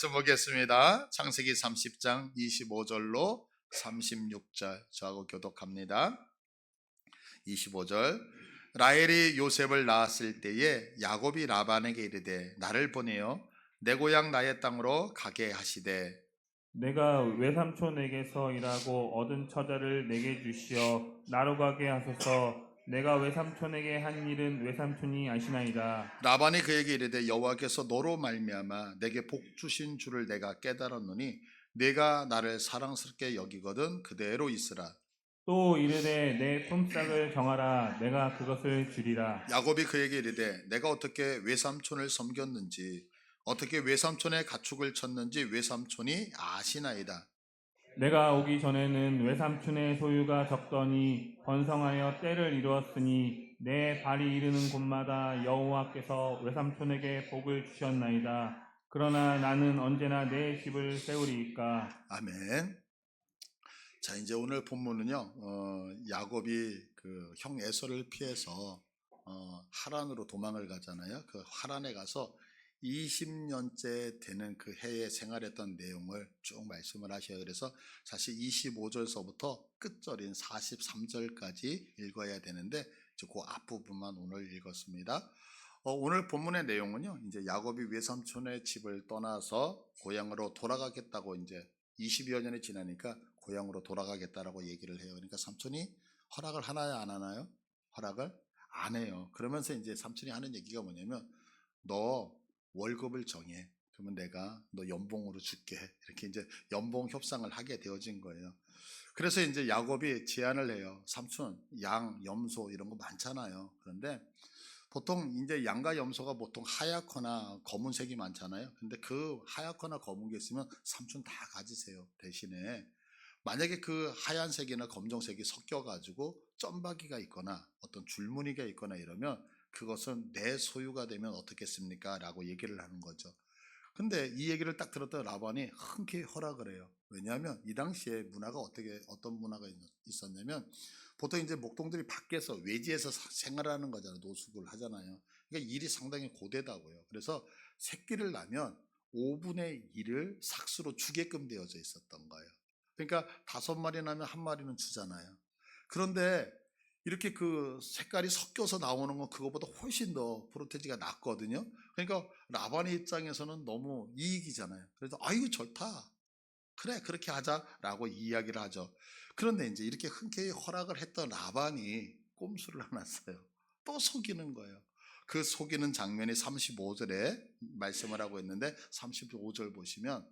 보겠습니다. 창세기 30장 25절로 36절 저하고 교독합니다. 25절 라헬이 요셉을 낳았을 때에 야곱이 라반에게 이르되 나를 보내어 내 고향 나의 땅으로 가게 하시되 내가 외삼촌에게서 일하고 얻은 처자를 내게 주시어 나로 가게 하소서. 내가 외삼촌에게 한 일은 외삼촌이 아시나이다. 라반이 그에게 이르되 여호와께서 너로 말미암아 내게 복 주신 줄을 내가 깨달았노니 네가 나를 사랑스럽게 여기거든 그대로 있으라. 또 이르되 내 품삯을 정하라. 내가 그것을 주리라. 야곱이 그에게 이르되 내가 어떻게 외삼촌을 섬겼는지 어떻게 외삼촌의 가축을 쳤는지 외삼촌이 아시나이다. 내가 오기 전에는 외삼촌의 소유가 적더니 번성하여 때를 이루었으니 내 발이 이르는 곳마다 여호와께서 외삼촌에게 복을 주셨나이다. 그러나 나는 언제나 내 집을 세우리이까. 아멘. 자, 이제 오늘 본문은요, 야곱이 그 형 에서를 피해서 하란으로 도망을 가잖아요. 그 하란에 가서 20년째 되는 그 해에 생활했던 내용을 쭉 말씀을 하셔요. 그래서 사실 25절서부터 끝절인 43절까지 읽어야 되는데 이제 그 앞부분만 오늘 읽었습니다. 오늘 본문의 내용은요, 이제 야곱이 외삼촌의 집을 떠나서 고향으로 돌아가겠다고 이제 20여 년이 지나니까 고향으로 돌아가겠다라고 얘기를 해요. 그러니까 삼촌이 허락을 하나요, 안 하나요? 허락을 안 해요. 그러면서 이제 삼촌이 하는 얘기가 뭐냐면 너 월급을 정해. 그러면 내가 너 연봉으로 줄게. 이렇게 이제 연봉 협상을 하게 되어진 거예요. 그래서 이제 야곱이 제안을 해요. 삼촌, 양, 염소 이런 거 많잖아요. 그런데 보통 이제 양과 염소가 보통 하얗거나 검은색이 많잖아요. 근데 그 하얗거나 검은 게 있으면 삼촌 다 가지세요. 대신에 만약에 그 하얀색이나 검정색이 섞여가지고 점박이가 있거나 어떤 줄무늬가 있거나 이러면 그것은 내 소유가 되면 어떻겠습니까? 라고 얘기를 하는 거죠. 근데 이 얘기를 딱 들었던 라반이 흔쾌히 허락을 해요. 왜냐하면 이 당시에 문화가 어떤 문화가 있었냐면 보통 이제 목동들이 밖에서 외지에서 생활하는 거잖아요. 노숙을 하잖아요. 그러니까 일이 상당히 고되다고요. 그래서 새끼를 낳으면 5분의 1을 삭수로 주게끔 되어져 있었던 거예요. 그러니까 5마리 나면 1마리는 주잖아요. 그런데 이렇게 그 색깔이 섞여서 나오는 건 그거보다 훨씬 더 프로테지가 낫거든요. 그러니까 라반의 입장에서는 너무 이익이잖아요. 그래서 아이고 좋다. 그래 그렇게 하자라고 이야기를 하죠. 그런데 이제 이렇게 흔쾌히 허락을 했던 라반이 꼼수를 하나 써요. 또 속이는 거예요. 그 속이는 장면이 35절에 말씀을 하고 있는데 35절 보시면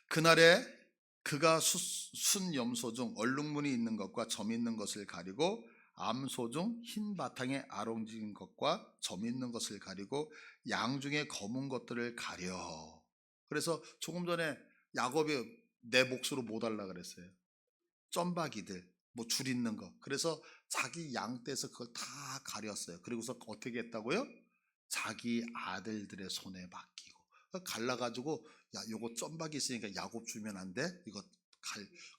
그날에 그가 순 염소 중 얼룩무늬 있는 것과 점 있는 것을 가리고 암소 중 흰 바탕에 아롱진 것과 점 있는 것을 가리고 양 중에 검은 것들을 가려. 그래서 조금 전에 야곱이 내 몫으로 뭐 달라 그랬어요. 점박이들, 뭐 줄 있는 거. 그래서 자기 양 떼서 그걸 다 가렸어요. 그리고서 어떻게 했다고요? 자기 아들들의 손에 맡기고 갈라가지고 야 요거 점박이 있으니까 야곱 주면 안 돼? 이거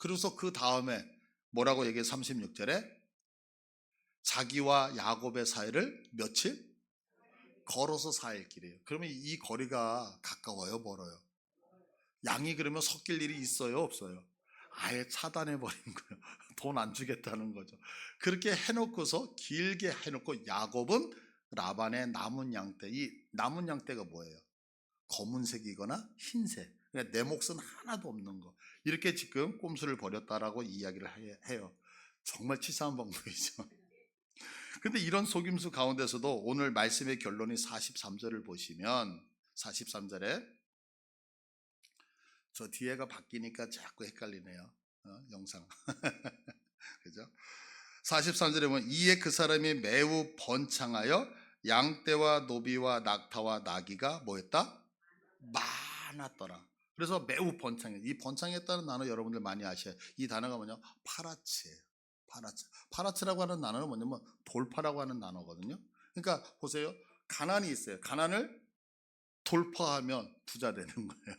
그래서 그 다음에 뭐라고 얘기해? 36절에 자기와 야곱의 사이를 며칠? 걸어서 4일 길이에요. 그러면 이 거리가 가까워요, 멀어요? 양이 그러면 섞일 일이 있어요, 없어요? 아예 차단해 버린 거예요. 돈 안 주겠다는 거죠. 그렇게 해놓고서 길게 해놓고 야곱은 라반의 남은 양떼, 이 남은 양떼가 뭐예요? 검은색이거나 흰색. 그러니까 내 몫은 하나도 없는 거. 이렇게 지금 꼼수를 벌였다라고 이야기를 해요. 정말 치사한 방법이죠. 근데 이런 속임수 가운데서도 오늘 말씀의 결론이 43절을 보시면 43절에 저 뒤에가 바뀌니까 자꾸 헷갈리네요. 영상. 그죠? 43절에 보면 이에 그 사람이 매우 번창하여 양떼와 노비와 낙타와 나귀가 뭐였다? 많았더라. 그래서 매우 번창해. 이 번창했다는 단어 여러분들 많이 아셔요. 이 단어가 뭐냐? 파라치예요. 파라치. 파라치라고 하는 단어는 뭐냐면 돌파라고 하는 단어거든요. 그러니까 보세요. 가난이 있어요. 가난을 돌파하면 부자 되는 거예요.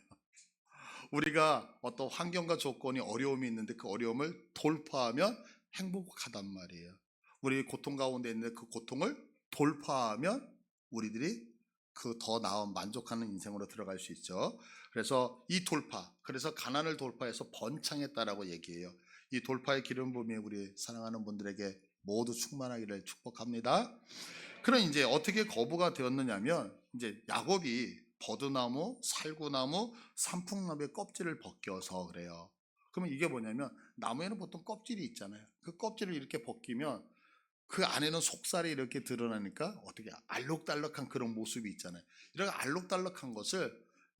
우리가 어떤 환경과 조건이 어려움이 있는데 그 어려움을 돌파하면 행복하단 말이에요. 우리 고통 가운데 있는데 그 고통을 돌파하면 우리들이 그 더 나은 만족하는 인생으로 들어갈 수 있죠. 그래서 이 돌파, 그래서 가난을 돌파해서 번창했다라고 얘기해요. 이 돌파의 기름 부음이 우리 사랑하는 분들에게 모두 충만하기를 축복합니다. 그럼 이제 어떻게 거부가 되었느냐면, 이제 야곱이 버드나무, 살구나무, 산풍나무의 껍질을 벗겨서 그래요. 그러면 이게 뭐냐면, 나무에는 보통 껍질이 있잖아요. 그 껍질을 이렇게 벗기면 그 안에는 속살이 이렇게 드러나니까 어떻게 알록달록한 그런 모습이 있잖아요. 이런 알록달록한 것을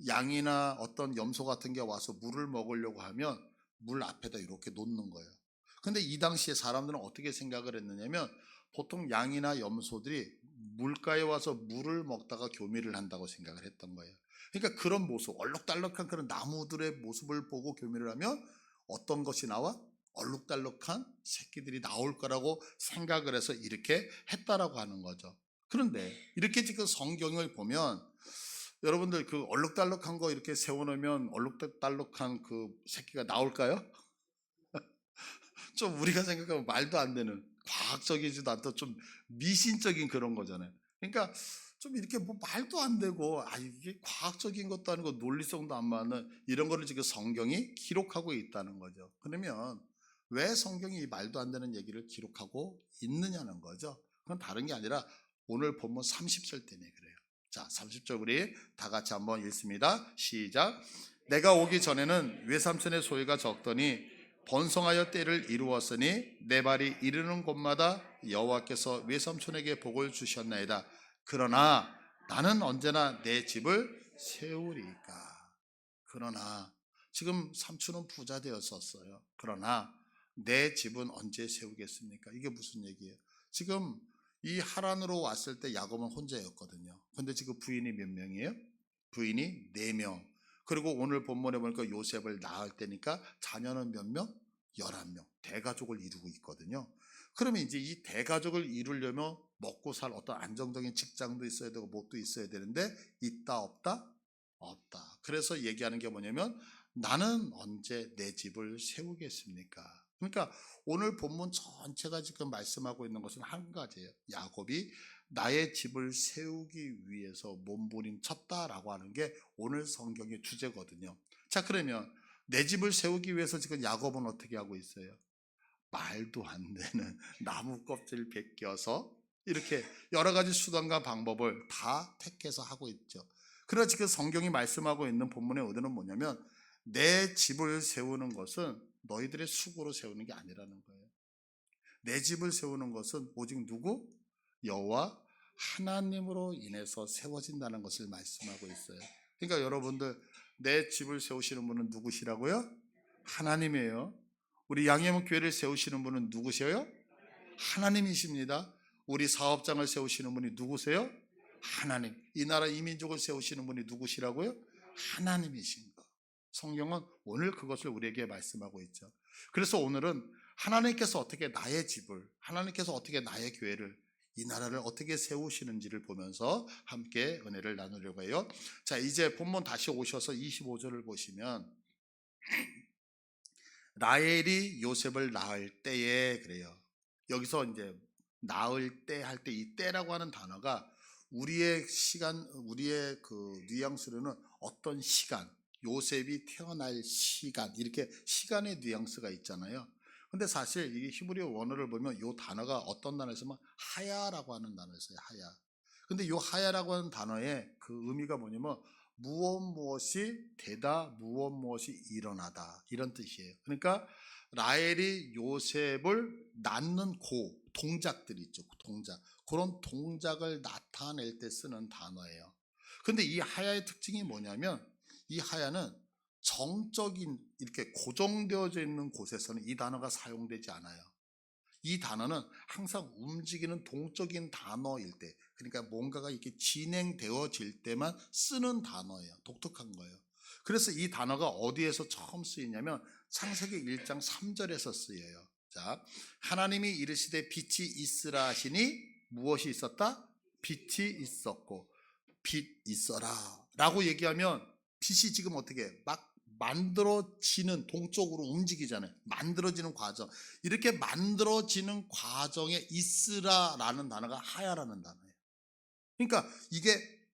양이나 어떤 염소 같은 게 와서 물을 먹으려고 하면 물 앞에다 이렇게 놓는 거예요. 근데 이 당시에 사람들은 어떻게 생각을 했느냐면, 보통 양이나 염소들이 물가에 와서 물을 먹다가 교미를 한다고 생각을 했던 거예요. 그러니까 그런 모습, 얼룩달룩한 그런 나무들의 모습을 보고 교미를 하면 어떤 것이 나와? 얼룩달룩한 새끼들이 나올 거라고 생각을 해서 이렇게 했다라고 하는 거죠. 그런데 이렇게 지금 성경을 보면, 여러분들 그 얼룩달룩한 거 이렇게 세워놓으면 얼룩달룩한 그 새끼가 나올까요? 좀 우리가 생각하면 말도 안 되는, 과학적이지도 않다, 좀 미신적인 그런 거잖아요. 그러니까 좀 이렇게 뭐 말도 안 되고, 이게 과학적인 것도 아니고 논리성도 안 맞는 이런 거를 지금 성경이 기록하고 있다는 거죠. 그러면 왜 성경이 이 말도 안 되는 얘기를 기록하고 있느냐는 거죠. 그건 다른 게 아니라 오늘 본문 30절 때문에 그래요. 자, 30절 우리 다 같이 한번 읽습니다. 시작. 내가 오기 전에는 외삼촌의 소유가 적더니 번성하여 때를 이루었으니 내 발이 이르는 곳마다 여호와께서 외삼촌에게 복을 주셨나이다. 그러나 나는 언제나 내 집을 세우리까. 그러나 지금 삼촌은 부자 되었었어요. 그러나 내 집은 언제 세우겠습니까? 이게 무슨 얘기예요? 지금 이 하란으로 왔을 때 야곱은 혼자였거든요. 근데 지금 부인이 몇 명이에요? 부인이 4명. 그리고 오늘 본문에 보니까 요셉을 낳을 때니까 자녀는 몇 명? 11명. 대가족을 이루고 있거든요. 그러면 이제 이 대가족을 이루려면 먹고 살 어떤 안정적인 직장도 있어야 되고 뭣도 있어야 되는데, 있다 없다? 없다. 그래서 얘기하는 게 뭐냐면, 나는 언제 내 집을 세우겠습니까? 그러니까 오늘 본문 전체가 지금 말씀하고 있는 것은 한 가지예요. 야곱이 나의 집을 세우기 위해서 몸부림쳤다라고 하는 게 오늘 성경의 주제거든요. 자, 그러면 내 집을 세우기 위해서 지금 야곱은 어떻게 하고 있어요? 말도 안 되는 나무 껍질 벗겨서 이렇게 여러 가지 수단과 방법을 다 택해서 하고 있죠. 그러나 지금 성경이 말씀하고 있는 본문의 의도는 뭐냐면, 내 집을 세우는 것은 너희들의 수고로 세우는 게 아니라는 거예요. 내 집을 세우는 것은 오직 누구? 여호와 하나님으로 인해서 세워진다는 것을 말씀하고 있어요. 그러니까 여러분들, 내 집을 세우시는 분은 누구시라고요? 하나님이에요. 우리 양해문 교회를 세우시는 분은 누구세요? 하나님이십니다. 우리 사업장을 세우시는 분이 누구세요? 하나님. 이 나라 이 민족을 세우시는 분이 누구시라고요? 하나님이신 거. 성경은 오늘 그것을 우리에게 말씀하고 있죠. 그래서 오늘은 하나님께서 어떻게 나의 집을, 하나님께서 어떻게 나의 교회를, 이 나라를 어떻게 세우시는지를 보면서 함께 은혜를 나누려고 해요. 자, 이제 본문 다시 오셔서 25절을 보시면, 라헬이 요셉을 낳을 때에 그래요. 여기서 이제 낳을 때 할 때 이 때라고 하는 단어가 우리의 시간, 우리의 그 뉘앙스로는 어떤 시간, 요셉이 태어날 시간, 이렇게 시간의 뉘앙스가 있잖아요. 근데 사실 이 히브리어 원어를 보면 이 단어가 어떤 단어에 쓰면 하야라고 하는 단어에 써요. 하야. 근데 이 하야라고 하는 단어의 그 의미가 뭐냐면 무엇이 되다, 무엇이 일어나다, 이런 뜻이에요. 그러니까 라헬이 요셉을 낳는 동작들이 있죠. 동작. 그런 동작을 나타낼 때 쓰는 단어예요. 근데 이 하야의 특징이 뭐냐면, 이 하야는 정적인, 이렇게 고정되어져 있는 곳에서는 이 단어가 사용되지 않아요. 이 단어는 항상 움직이는 동적인 단어일 때, 그러니까 뭔가가 이렇게 진행되어질 때만 쓰는 단어예요. 독특한 거예요. 그래서 이 단어가 어디에서 처음 쓰이냐면 창세기 1장 3절에서 쓰여요. 자, 하나님이 이르시되 빛이 있으라 하시니 무엇이 있었다? 빛이 있었고 빛 있어라 라고 얘기하면, 빛이 지금 어떻게 막 만들어지는, 동쪽으로 움직이잖아요. 만들어지는 과정. 이렇게 만들어지는 과정에 있으라라는 단어가 하야라는 단어예요. 그러니까 이게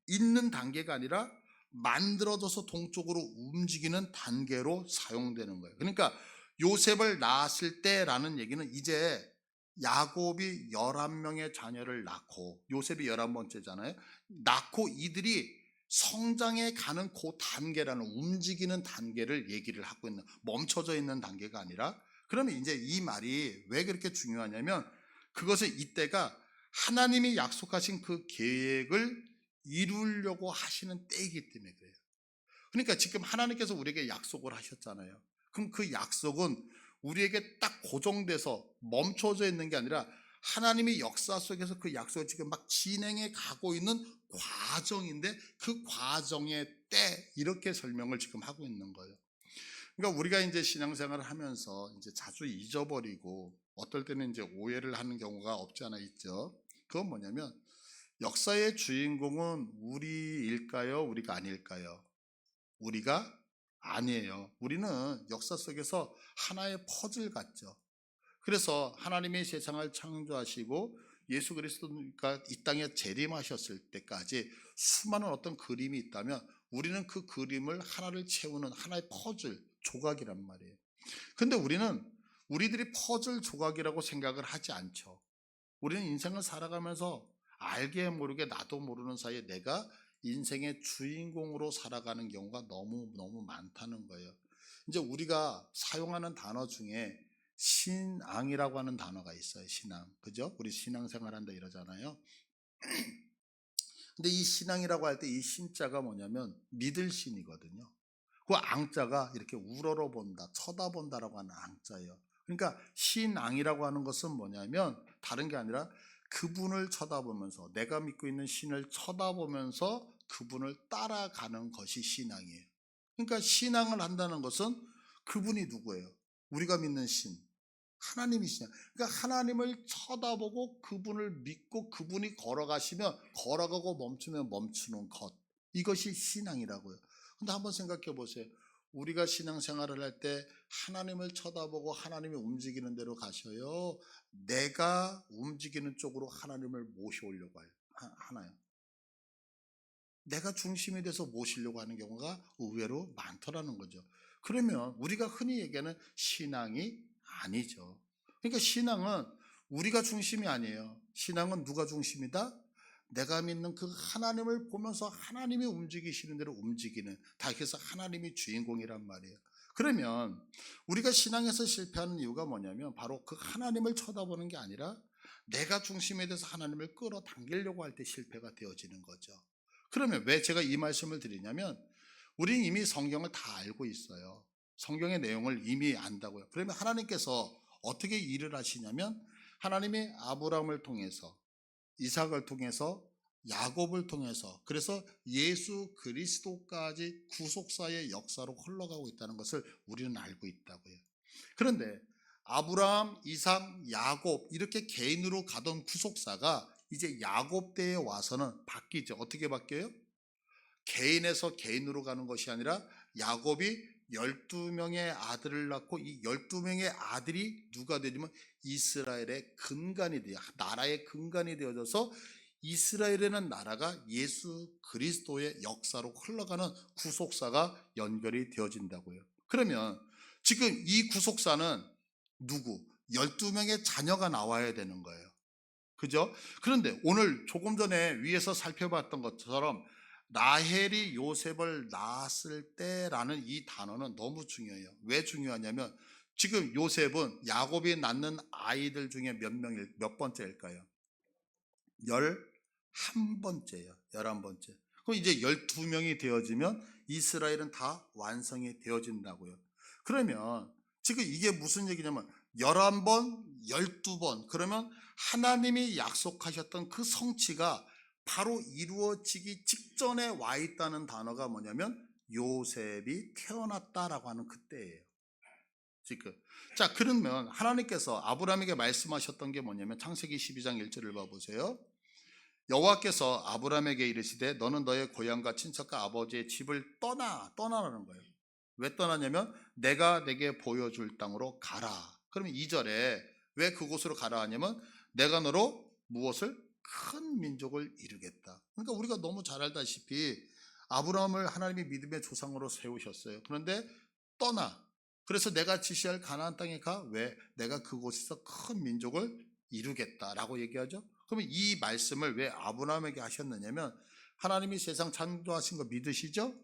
있는 단계가 아니라 만들어져서 동쪽으로 움직이는 단계로 사용되는 거예요. 그러니까 요셉을 낳았을 때라는 얘기는 이제 야곱이 11명의 자녀를 낳고, 요셉이 11번째잖아요. 낳고 이들이 성장해 가는 그 단계라는, 움직이는 단계를 얘기를 하고 있는, 멈춰져 있는 단계가 아니라. 그러면 이제 이 말이 왜 그렇게 중요하냐면, 그것은 이때가 하나님이 약속하신 그 계획을 이루려고 하시는 때이기 때문에 그래요. 그러니까 지금 하나님께서 우리에게 약속을 하셨잖아요. 그럼 그 약속은 우리에게 딱 고정돼서 멈춰져 있는 게 아니라 하나님이 역사 속에서 그 약속을 지금 막 진행해 가고 있는 과정인데, 그 과정의 때, 이렇게 설명을 지금 하고 있는 거예요. 그러니까 우리가 이제 신앙생활을 하면서 이제 자주 잊어버리고 어떨 때는 이제 오해를 하는 경우가 없지 않아 있죠. 그건 뭐냐면, 역사의 주인공은 우리일까요? 우리가 아닐까요? 우리가 아니에요. 우리는 역사 속에서 하나의 퍼즐 같죠. 그래서 하나님이 세상을 창조하시고 예수 그리스도가 이 땅에 재림하셨을 때까지 수많은 어떤 그림이 있다면, 우리는 그 그림을 하나를 채우는 하나의 퍼즐 조각이란 말이에요. 근데 우리들이 퍼즐 조각이라고 생각을 하지 않죠. 우리는 인생을 살아가면서 알게 모르게 나도 모르는 사이에 내가 인생의 주인공으로 살아가는 경우가 너무 많다는 거예요. 이제 우리가 사용하는 단어 중에 신앙이라고 하는 단어가 있어요. 신앙. 그죠? 우리 신앙생활 한다 이러잖아요. 근데 이 신앙이라고 할 때 이 신자가 뭐냐면 믿을 신이거든요. 그 앙자가 이렇게 우러러 본다, 쳐다본다라고 하는 앙자예요. 그러니까 신앙이라고 하는 것은 뭐냐면 다른 게 아니라 그분을 쳐다보면서, 내가 믿고 있는 신을 쳐다보면서 그분을 따라가는 것이 신앙이에요. 그러니까 신앙을 한다는 것은 그분이 누구예요? 우리가 믿는 신, 하나님이시냐. 그러니까 하나님을 쳐다보고 그분을 믿고 그분이 걸어가시면 걸어가고 멈추면 멈추는 것, 이것이 신앙이라고요. 근데 한번 생각해 보세요. 우리가 신앙생활을 할 때 하나님을 쳐다보고 하나님이 움직이는 대로 가셔요? 내가 움직이는 쪽으로 하나님을 모셔오려고 하나요? 내가 중심이 돼서 모시려고 하는 경우가 의외로 많더라는 거죠. 그러면 우리가 흔히 얘기하는 신앙이 아니죠. 그러니까 신앙은 우리가 중심이 아니에요. 신앙은 누가 중심이다? 내가 믿는 그 하나님을 보면서 하나님이 움직이시는 대로 움직이는, 다 그래서 하나님이 주인공이란 말이에요. 그러면 우리가 신앙에서 실패하는 이유가 뭐냐면 바로 그 하나님을 쳐다보는 게 아니라 내가 중심에 대해서 하나님을 끌어당기려고 할 때 실패가 되어지는 거죠. 그러면 왜 제가 이 말씀을 드리냐면, 우리는 이미 성경을 다 알고 있어요. 성경의 내용을 이미 안다고요. 그러면 하나님께서 어떻게 일을 하시냐면, 하나님이 아브라함을 통해서, 이삭을 통해서, 야곱을 통해서, 그래서 예수 그리스도까지 구속사의 역사로 흘러가고 있다는 것을 우리는 알고 있다고요. 그런데 아브라함, 이삭, 야곱 이렇게 개인으로 가던 구속사가 이제 야곱 때에 와서는 바뀌죠. 어떻게 바뀌어요? 개인에서 개인으로 가는 것이 아니라 야곱이 12명의 아들을 낳고 이 12명의 아들이 누가 되냐면 이스라엘의 근간이 돼요. 나라의 근간이 되어져서 이스라엘이라는 나라가 예수 그리스도의 역사로 흘러가는 구속사가 연결이 되어진다고요. 그러면 지금 이 구속사는 누구? 12명의 자녀가 나와야 되는 거예요. 그죠? 그런데 오늘 조금 전에 위에서 살펴봤던 것처럼 라헬이 요셉을 낳았을 때라는 이 단어는 너무 중요해요. 왜 중요하냐면 지금 요셉은 야곱이 낳는 아이들 중에 몇 번째일까요? 11번째예요. 11번째. 그럼 이제 12명이 되어지면 이스라엘은 다 완성이 되어진다고요. 그러면 지금 이게 무슨 얘기냐면 11번, 12번, 그러면 하나님이 약속하셨던 그 성취가 바로 이루어지기 직전에 와 있다는 단어가 뭐냐면 요셉이 태어났다라고 하는 그때예요. 지금. 자, 그러면 하나님께서 아브라함에게 말씀하셨던 게 뭐냐면 창세기 12장 1절을 봐보세요. 여호와께서 아브라함에게 이르시되 너는 너의 고향과 친척과 아버지의 집을 떠나라는 거예요. 왜 떠나냐면 내가 내게 보여줄 땅으로 가라. 그러면 2절에 왜 그곳으로 가라 하냐면 내가 너로 무엇을 큰 민족을 이루겠다. 그러니까 우리가 너무 잘 알다시피 아브라함을 하나님이 믿음의 조상으로 세우셨어요. 그런데 떠나. 그래서 내가 지시할 가나안 땅에 가. 왜? 내가 그곳에서 큰 민족을 이루겠다라고 얘기하죠. 그러면 이 말씀을 왜 아브라함에게 하셨느냐면 하나님이 세상 창조하신 거 믿으시죠?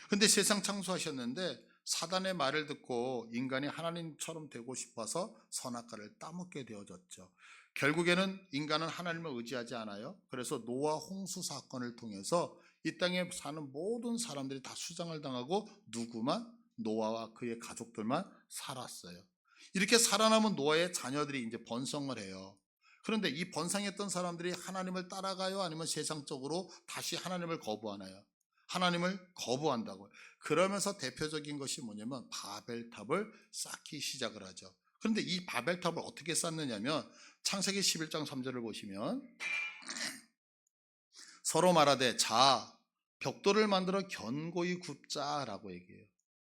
근데 세상 창조하셨는데 사단의 말을 듣고 인간이 하나님처럼 되고 싶어서 선악과를 따먹게 되어졌죠. 결국에는 인간은 하나님을 의지하지 않아요. 그래서 노아 홍수 사건을 통해서 이 땅에 사는 모든 사람들이 다 수장을 당하고 누구만? 노아와 그의 가족들만 살았어요. 이렇게 살아남은 노아의 자녀들이 이제 번성을 해요. 그런데 이 번성했던 사람들이 하나님을 따라가요? 아니면 세상적으로 다시 하나님을 거부하나요? 하나님을 거부한다고요. 그러면서 대표적인 것이 뭐냐면 바벨탑을 쌓기 시작을 하죠. 그런데 이 바벨탑을 어떻게 쌓느냐면 창세기 11장 3절을 보시면 서로 말하되 자 벽돌을 만들어 견고히 굽자라고 얘기해요.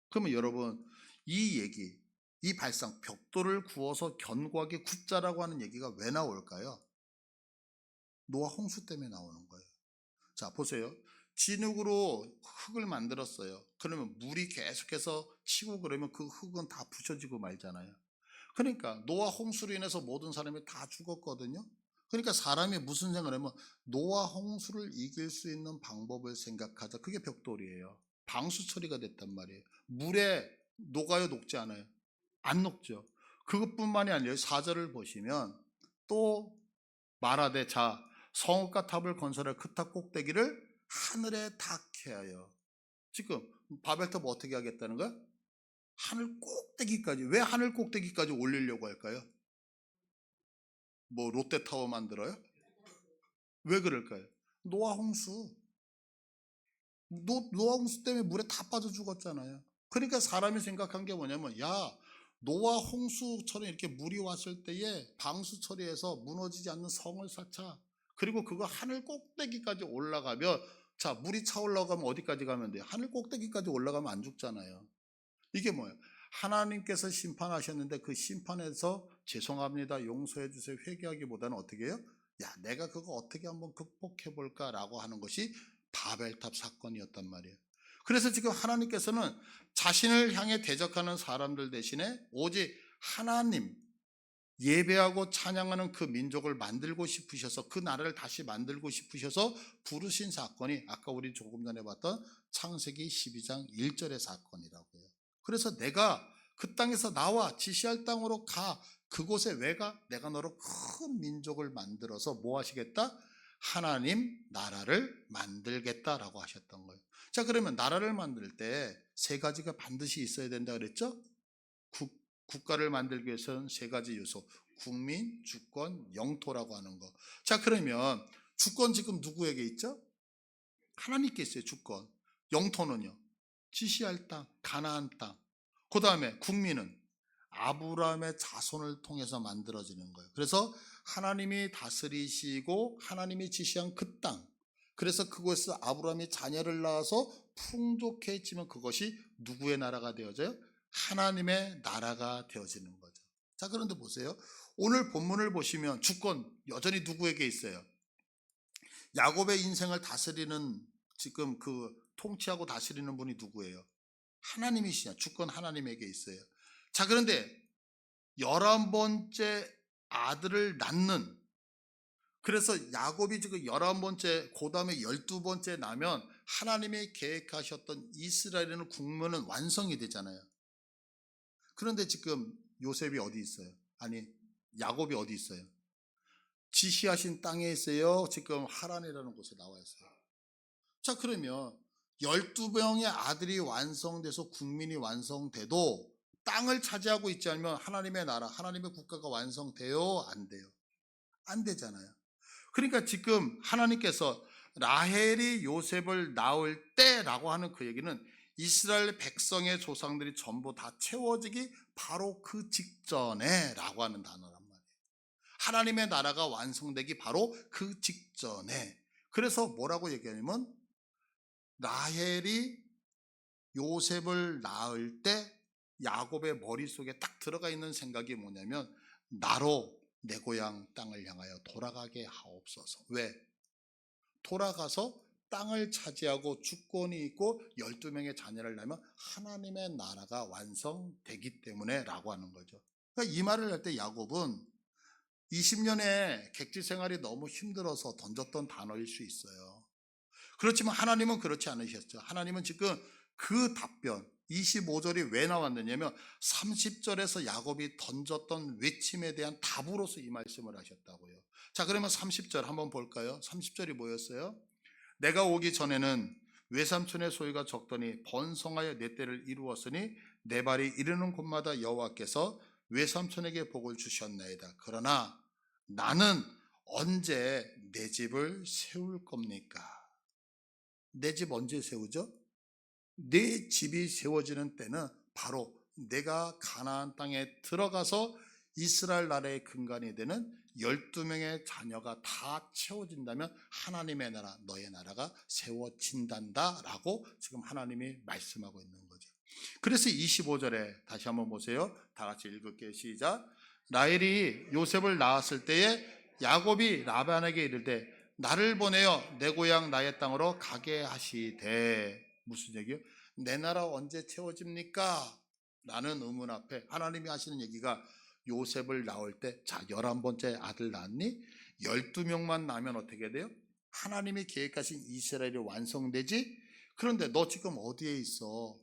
그러면 여러분 이 얘기, 이 발상 벽돌을 구워서 견고하게 굽자라고 하는 얘기가 왜 나올까요? 노아 홍수 때문에 나오는 거예요. 자 보세요. 진흙으로 흙을 만들었어요. 그러면 물이 계속해서 치고 그러면 그 흙은 다 부셔지고 말잖아요. 그러니까 노아 홍수로 인해서 모든 사람이 다 죽었거든요. 그러니까 사람이 무슨 생각을 하면 노아 홍수를 이길 수 있는 방법을 생각하자. 그게 벽돌이에요. 방수 처리가 됐단 말이에요. 물에 녹아요, 녹지 않아요? 안 녹죠. 그것뿐만이 아니라 4절을 보시면 또 말하되 자 성읍과 탑을 건설할 그 탑 꼭대기를 하늘에 닿게 하여. 지금 바벨탑 어떻게 하겠다는 거야? 하늘 꼭대기까지. 왜 하늘 꼭대기까지 올리려고 할까요? 뭐 롯데타워 만들어요? 왜 그럴까요? 노아 홍수. 노아 홍수 때문에 물에 다 빠져 죽었잖아요. 그러니까 사람이 생각한 게 뭐냐면 야 노아 홍수처럼 이렇게 물이 왔을 때에 방수 처리해서 무너지지 않는 성을 쌓자. 그리고 그거 하늘 꼭대기까지 올라가면 자 물이 차 올라가면 어디까지 가면 돼요? 하늘 꼭대기까지 올라가면 안 죽잖아요. 이게 뭐예요? 하나님께서 심판하셨는데 그 심판에서 죄송합니다 용서해 주세요 회개하기보다는 어떻게 해요? 야 내가 그거 어떻게 한번 극복해 볼까라고 하는 것이 바벨탑 사건이었단 말이에요. 그래서 지금 하나님께서는 자신을 향해 대적하는 사람들 대신에 오직 하나님 예배하고 찬양하는 그 민족을 만들고 싶으셔서 그 나라를 다시 만들고 싶으셔서 부르신 사건이 아까 우리 조금 전에 봤던 창세기 12장 1절의 사건이라고요. 그래서 내가 그 땅에서 나와 지시할 땅으로 가. 그곳에 왜 가? 내가 너로 큰 민족을 만들어서 뭐 하시겠다? 하나님 나라를 만들겠다라고 하셨던 거예요. 자 그러면 나라를 만들 때 세 가지가 반드시 있어야 된다 그랬죠? 국가를 만들기 위해서는 세 가지 요소. 국민, 주권, 영토라고 하는 거. 자 그러면 주권 지금 누구에게 있죠? 하나님께 있어요. 주권. 영토는요? 지시할 땅, 가나안 땅. 그 다음에 국민은 아브라함의 자손을 통해서 만들어지는 거예요. 그래서 하나님이 다스리시고 하나님이 지시한 그 땅. 그래서 그곳에서 아브라함이 자녀를 낳아서 풍족해지면 그것이 누구의 나라가 되어져요? 하나님의 나라가 되어지는 거죠. 자 그런데 보세요. 오늘 본문을 보시면 주권 여전히 누구에게 있어요? 야곱의 인생을 다스리는 지금 그 통치하고 다스리는 분이 누구예요? 하나님이시냐? 주권 하나님에게 있어요. 자 그런데 11번째 아들을 낳는 그래서 야곱이 지금 11번째 그 다음에 12번째 나면 하나님이 계획하셨던 이스라엘의 국면은 완성이 되잖아요. 그런데 지금 요셉이 어디 있어요? 아니 야곱이 어디 있어요? 지시하신 땅에 있어요? 지금 하란이라는 곳에 나와 있어요. 자 그러면 12명의 아들이 완성돼서 국민이 완성돼도 땅을 차지하고 있지 않으면 하나님의 나라, 하나님의 국가가 완성돼요? 안 돼요? 안 되잖아요. 그러니까 지금 하나님께서 라헬이 요셉을 낳을 때라고 하는 그 얘기는 이스라엘 백성의 조상들이 전부 다 채워지기 바로 그 직전에 라고 하는 단어란 말이에요. 하나님의 나라가 완성되기 바로 그 직전에. 그래서 뭐라고 얘기하냐면 라헬이 요셉을 낳을 때 야곱의 머릿속에 딱 들어가 있는 생각이 뭐냐면 나로 내 고향 땅을 향하여 돌아가게 하옵소서. 왜? 돌아가서 땅을 차지하고 주권이 있고 12명의 자녀를 낳으면 하나님의 나라가 완성되기 때문에 라고 하는 거죠. 그러니까 이 말을 할 때 야곱은 20년의 객지 생활이 너무 힘들어서 던졌던 단어일 수 있어요. 그렇지만 하나님은 그렇지 않으셨죠. 하나님은 지금 그 답변 25절이 왜 나왔느냐면 30절에서 야곱이 던졌던 외침에 대한 답으로서 이 말씀을 하셨다고요. 자, 그러면 30절 한번 볼까요? 30절이 뭐였어요? 내가 오기 전에는 외삼촌의 소유가 적더니 번성하여 내 때를 이루었으니 내 발이 이르는 곳마다 여호와께서 외삼촌에게 복을 주셨나이다. 그러나 나는 언제 내 집을 세울 겁니까? 내 집 언제 세우죠? 내 집이 세워지는 때는 바로 내가 가나안 땅에 들어가서 이스라엘 나라의 근간이 되는 12명의 자녀가 다 채워진다면 하나님의 나라, 너의 나라가 세워진단다 라고 지금 하나님이 말씀하고 있는 거죠. 그래서 25절에 다시 한번 보세요. 다 같이 읽을게요. 시작. 라헬이 요셉을 낳았을 때에 야곱이 라반에게 이르되 나를 보내어 내 고향 나의 땅으로 가게 하시되. 무슨 얘기요? 내 나라 언제 채워집니까? 라는 의문 앞에 하나님이 하시는 얘기가 요셉을 낳을 때, 자, 11번째 아들 낳았니? 12명만 낳으면 어떻게 돼요? 하나님이 계획하신 이스라엘이 완성되지? 그런데 너 지금 어디에 있어?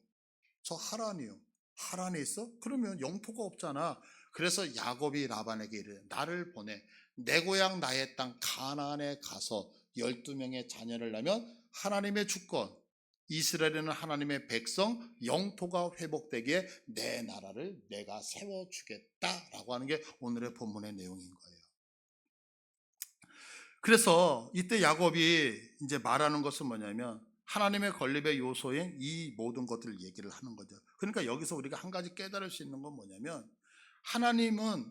저 하란이요. 하란에 있어? 그러면 영토가 없잖아. 그래서 야곱이 라반에게 이르되 나를 보내 내 고향 나의 땅 가나안에 가서 12명의 자녀를 낳으면 하나님의 주권, 이스라엘은 하나님의 백성, 영토가 회복되기에 내 나라를 내가 세워주겠다라고 하는 게 오늘의 본문의 내용인 거예요. 그래서 이때 야곱이 이제 말하는 것은 뭐냐면 하나님의 건립의 요소인 이 모든 것들을 얘기를 하는 거죠. 그러니까 여기서 우리가 한 가지 깨달을 수 있는 건 뭐냐면 하나님이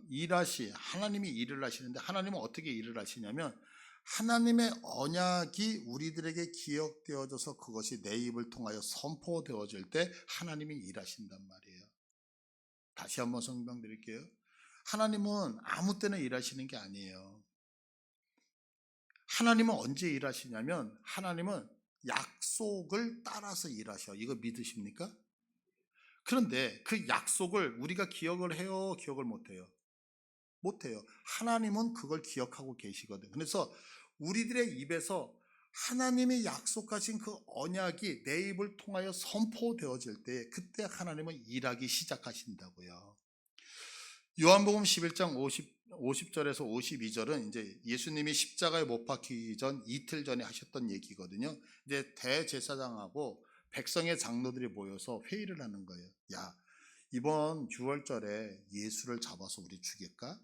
일을 하시는데 하나님은 어떻게 일을 하시냐면 하나님의 언약이 우리들에게 기억되어져서 그것이 내 입을 통하여 선포되어질 때 하나님이 일하신단 말이에요. 다시 한번 설명드릴게요. 하나님은 아무 때나 일하시는 게 아니에요. 하나님은 언제 일하시냐면 하나님은 약속을 따라서 일하셔. 이거 믿으십니까? 그런데 그 약속을 우리가 기억을 해요? 기억을 못해요? 못해요. 하나님은 그걸 기억하고 계시거든요. 그래서 우리들의 입에서 하나님이 약속하신 그 언약이 내 입을 통하여 선포되어질 때 그때 하나님은 일하기 시작하신다고요. 요한복음 11장 50절에서 52절은 이제 예수님이 십자가에 못 박히기 전 이틀 전에 하셨던 얘기거든요. 이제 대제사장하고 백성의 장로들이 모여서 회의를 하는 거예요. 야, 이번 6월절에 예수를 잡아서 우리 죽일까?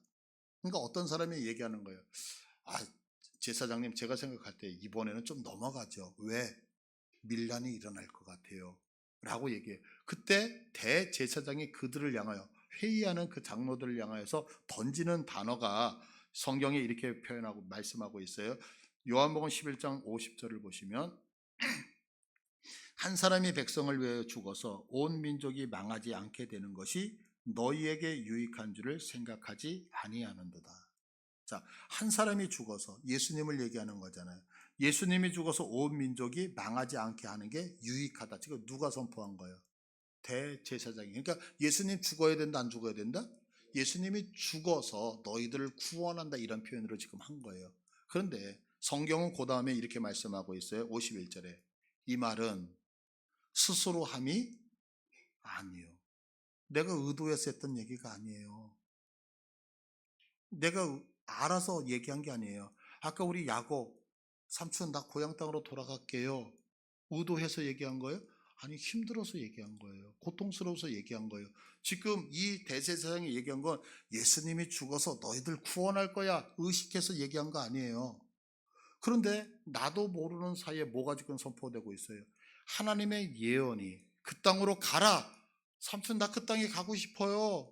그러니까 어떤 사람이 얘기하는 거예요. 아, 제사장님, 제가 생각할 때 이번에는 좀 넘어가죠. 왜? 밀란이 일어날 것 같아요. 라고 얘기해요. 그때 대제사장이 그들을 향하여 회의하는 그 장로들을 향하여서 던지는 단어가 성경에 이렇게 표현하고 말씀하고 있어요. 요한복음 11장 50절을 보시면 한 사람이 백성을 위하여 죽어서 온 민족이 망하지 않게 되는 것이 너희에게 유익한 줄을 생각하지 아니하는도다. 자, 한 사람이 죽어서 예수님을 얘기하는 거잖아요. 예수님이 죽어서 온 민족이 망하지 않게 하는 게 유익하다. 지금 누가 선포한 거예요? 대제사장이. 그러니까 예수님 죽어야 된다, 안 죽어야 된다? 예수님이 죽어서 너희들을 구원한다, 이런 표현으로 지금 한 거예요. 그런데 성경은 그 다음에 이렇게 말씀하고 있어요. 51절에 이 말은 스스로 함이 아니요. 내가 의도해서 했던 얘기가 아니에요. 내가 알아서 얘기한 게 아니에요. 아까 우리 야곱, 삼촌 나 고향 땅으로 돌아갈게요. 의도해서 얘기한 거예요? 아니, 힘들어서 얘기한 거예요. 고통스러워서 얘기한 거예요. 지금 이 대제사장이 얘기한 건 예수님이 죽어서 너희들 구원할 거야 의식해서 얘기한 거 아니에요. 그런데 나도 모르는 사이에 뭐가 지금 선포되고 있어요. 하나님의 예언이 그 땅으로 가라. 삼촌 나 그 땅에 가고 싶어요.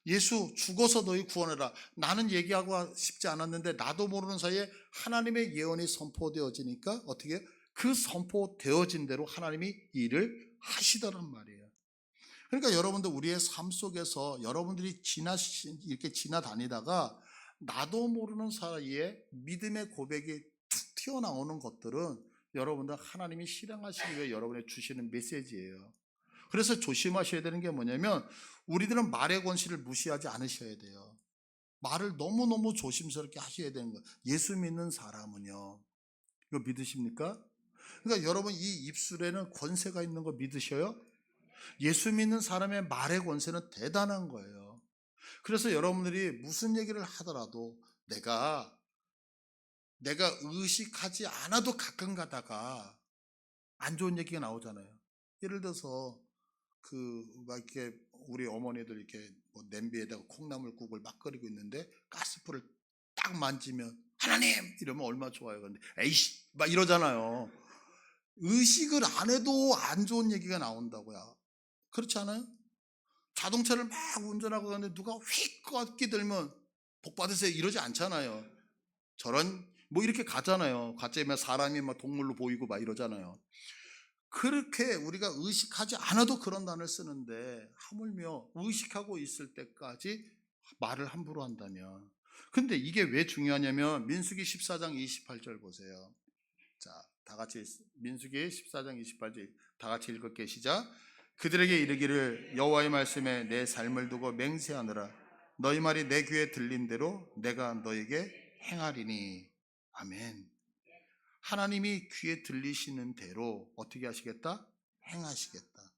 예수 죽어서 너희 구원해라. 나는 얘기하고 싶지 않았는데 나도 모르는 사이에 하나님의 예언이 선포되어지니까 어떻게 그 선포되어진 대로 하나님이 일을 하시더란 말이에요. 그러니까 여러분들 우리의 삶 속에서 여러분들이 이렇게 지나다니다가 나도 모르는 사이에 믿음의 고백이 툭 튀어나오는 것들은 여러분들 하나님이 실행하시기 위해 여러분의 주시는 메시지예요. 그래서 조심하셔야 되는 게 뭐냐면 우리들은 말의 권세를 무시하지 않으셔야 돼요. 말을 너무너무 조심스럽게 하셔야 되는 거예요. 예수 믿는 사람은요. 이거 믿으십니까? 그러니까 여러분 이 입술에는 권세가 있는 거 믿으셔요? 예수 믿는 사람의 말의 권세는 대단한 거예요. 그래서 여러분들이 무슨 얘기를 하더라도 내가 의식하지 않아도 가끔 가다가 안 좋은 얘기가 나오잖아요. 예를 들어서 막 이렇게 우리 어머니들 이렇게 뭐 냄비에다가 콩나물국을 막 끓이고 있는데 가스불을 딱 만지면 하나님 이러면 얼마나 좋아요. 그런데 에이씨 막 이러잖아요. 의식을 안 해도 안 좋은 얘기가 나온다고요. 그렇지 않아요? 자동차를 막 운전하고 가는데 누가 휙 꺾기 들면 복 받으세요 이러지 않잖아요. 저런 뭐 이렇게 가잖아요. 가짜면 사람이 막 동물로 보이고 막 이러잖아요. 그렇게 우리가 의식하지 않아도 그런 단어를 쓰는데 하물며 의식하고 있을 때까지 말을 함부로 한다면, 근데 이게 왜 중요하냐면 민수기 14장 28절 보세요. 자, 다 같이 민수기 14장 28절 다 같이 읽을게요. 시작. 그들에게 이르기를 여호와의 말씀에 내 삶을 두고 맹세하느라 너희 말이 내 귀에 들린 대로 내가 너에게 행하리니. 아멘. 하나님이 귀에 들리시는 대로 어떻게 하시겠다? 행하시겠다.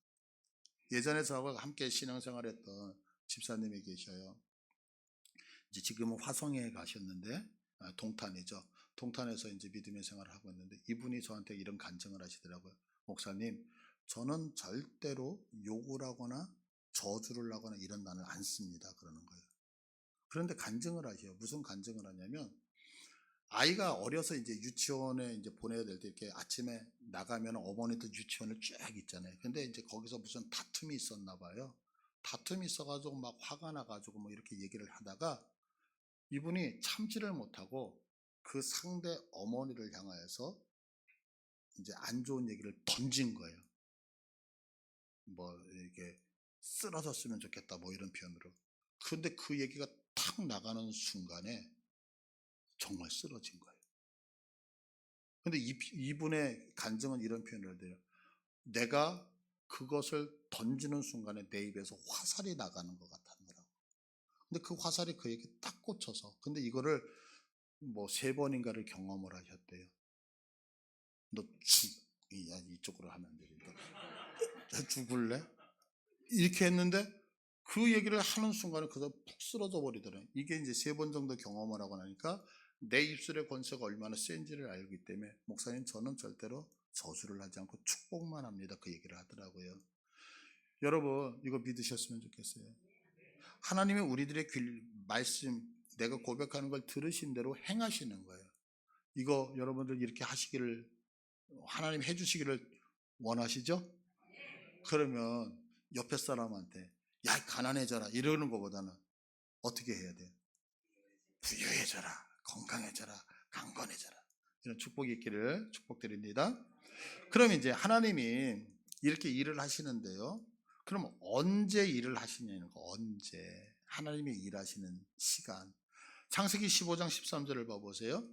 예전에 저하고 함께 신앙생활했던 집사님이 계셔요. 이제 지금은 화성에 가셨는데 동탄이죠. 동탄에서 이제 믿음의 생활을 하고 있는데 이분이 저한테 이런 간증을 하시더라고요. 목사님, 저는 절대로 욕을 하거나 저주를 하거나 이런 단어를 안 씁니다. 그러는 거예요. 그런데 간증을 하셔요. 무슨 간증을 하냐면 아이가 어려서 이제 유치원에 이제 보내야 될 때 이렇게 아침에 나가면 어머니들 유치원을 쫙 있잖아요. 근데 이제 거기서 무슨 다툼이 있었나 봐요. 다툼이 있어가지고 막 화가 나가지고 뭐 이렇게 얘기를 하다가 이분이 참지를 못하고 그 상대 어머니를 향하여서 이제 안 좋은 얘기를 던진 거예요. 뭐 이렇게 쓰러졌으면 좋겠다 뭐 이런 표현으로. 근데 그 얘기가 탁 나가는 순간에 정말 쓰러진 거예요. 근데 이분의 간증은 이런 표현을 해요. 내가 그것을 던지는 순간에 내 입에서 화살이 나가는 것 같았더라고. 근데 그 화살이 그에게 딱 꽂혀서, 근데 이거를 뭐 3번인가를 경험을 하셨대요. 너 이쪽으로 하면 안 되니까 죽을래? 이렇게 했는데 그 얘기를 하는 순간에 그저 푹 쓰러져 버리더래요. 이게 이제 3번 정도 경험을 하고 나니까 내 입술의 권세가 얼마나 센지를 알기 때문에 목사님 저는 절대로 저주를 하지 않고 축복만 합니다. 그 얘기를 하더라고요. 여러분 이거 믿으셨으면 좋겠어요. 하나님이 우리들의 말씀 내가 고백하는 걸 들으신 대로 행하시는 거예요. 이거 여러분들 이렇게 하시기를 하나님 해주시기를 원하시죠? 그러면 옆에 사람한테 야 가난해져라 이러는 것보다는 어떻게 해야 돼요? 부유해져라, 건강해져라, 강건해져라, 이런 축복이 있기를 축복드립니다. 그럼 이제 하나님이 이렇게 일을 하시는데요, 그럼 언제 일을 하시냐는 거. 언제 하나님이 일하시는 시간. 창세기 15장 13절을 봐보세요.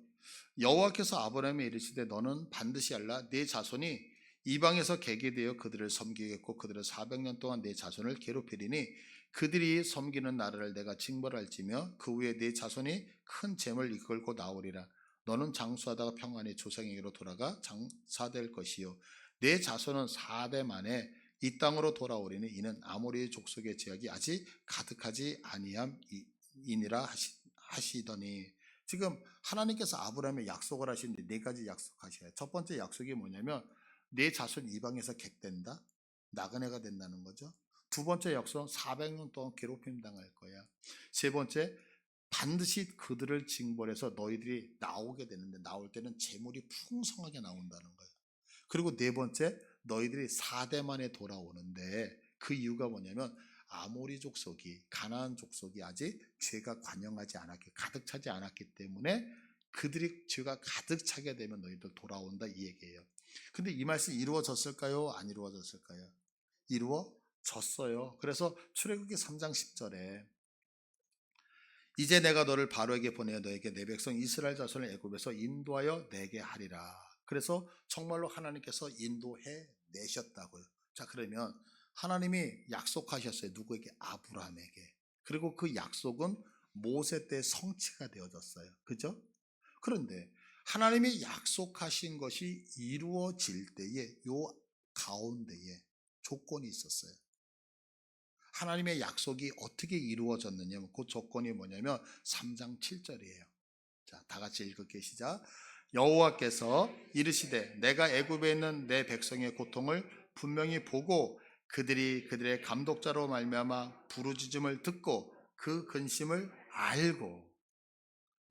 여호와께서 아브라함에 이르시되 너는 반드시 알라 네 자손이 이방에서 개게 되어 그들을 섬기겠고 그들을 400년 동안 내 자손을 괴롭히리니 그들이 섬기는 나라를 내가 징벌할지며 그 후에 내 자손이 큰 재물 이끌고 나오리라. 너는 장수하다가 평안히 조상에게로 돌아가 장사될 것이요 내 자손은 4대 만에 이 땅으로 돌아오리니 이는 아모리 족속의 제약이 아직 가득하지 아니함이니라 하시더니, 지금 하나님께서 아브라함에 약속을 하시는데 4가지 약속하셔요. 첫 번째 약속이 뭐냐면 내 자손 이방에서 객된다, 나그네가 된다는 거죠. 두 번째 약속은 400년 동안 괴롭힘 당할 거야. 세 번째, 반드시 그들을 징벌해서 너희들이 나오게 되는데 나올 때는 재물이 풍성하게 나온다는 거예요. 그리고 네 번째, 너희들이 4대 만에 돌아오는데 그 이유가 뭐냐면 아모리 족속이, 가나안 족속이 아직 죄가 관영하지 않았기, 가득 차지 않았기 때문에 그들이 죄가 가득 차게 되면 너희들 돌아온다 이 얘기예요. 근데 이 말씀이 이루어졌을까요? 안 이루어졌을까요? 이루어졌어요. 그래서 출애굽기 3장 10절에 이제 내가 너를 바로에게 보내어 너에게 내 백성 이스라엘 자손을 애굽에서 인도하여 내게 하리라. 그래서 정말로 하나님께서 인도해 내셨다고요. 자, 그러면 하나님이 약속하셨어요. 누구에게? 아브라함에게. 그리고 그 약속은 모세 때 성취가 되어졌어요. 그죠? 그런데 하나님이 약속하신 것이 이루어질 때에 요 가운데에 조건이 있었어요. 하나님의 약속이 어떻게 이루어졌느냐면 그 조건이 뭐냐면 3장 7절이에요. 자, 다 같이 읽을게요. 시작. 여호와께서 이르시되 내가 애굽에 있는 내 백성의 고통을 분명히 보고 그들의 감독자로 말미암아 부르짖음을 듣고 그 근심을 알고.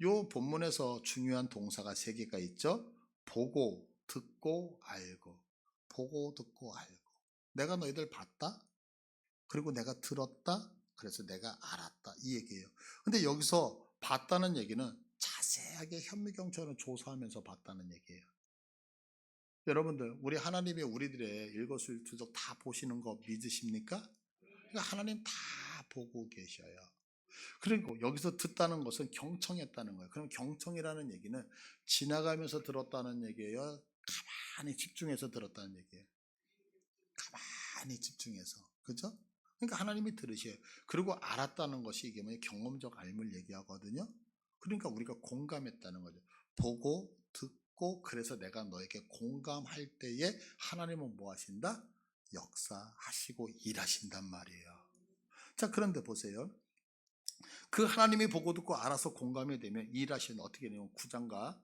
요 본문에서 중요한 동사가 3개가 있죠. 보고, 듣고, 알고. 보고, 듣고, 알고. 내가 너희들 봤다? 그리고 내가 들었다? 그래서 내가 알았다. 이 얘기예요. 근데 여기서 봤다는 얘기는 자세하게 현미경처럼 조사하면서 봤다는 얘기예요. 여러분들, 우리 하나님이 우리들의 일거수일투족 다 보시는 거 믿으십니까? 그러니까 하나님 다 보고 계셔요. 그리고 여기서 듣다는 것은 경청했다는 거예요. 그럼 경청이라는 얘기는 지나가면서 들었다는 얘기예요? 가만히 집중해서 들었다는 얘기예요? 가만히 집중해서. 그죠? 그러니까 하나님이 들으셔요. 그리고 알았다는 것이 이게 뭐냐? 경험적 알물 얘기하거든요. 그러니까 우리가 공감했다는 거죠. 보고 듣고 그래서 내가 너에게 공감할 때에 하나님은 뭐 하신다? 역사하시고 일하신단 말이에요. 자, 그런데 보세요. 그 하나님이 보고 듣고 알아서 공감이 되면 일하시는 어떻게 되냐면 9장과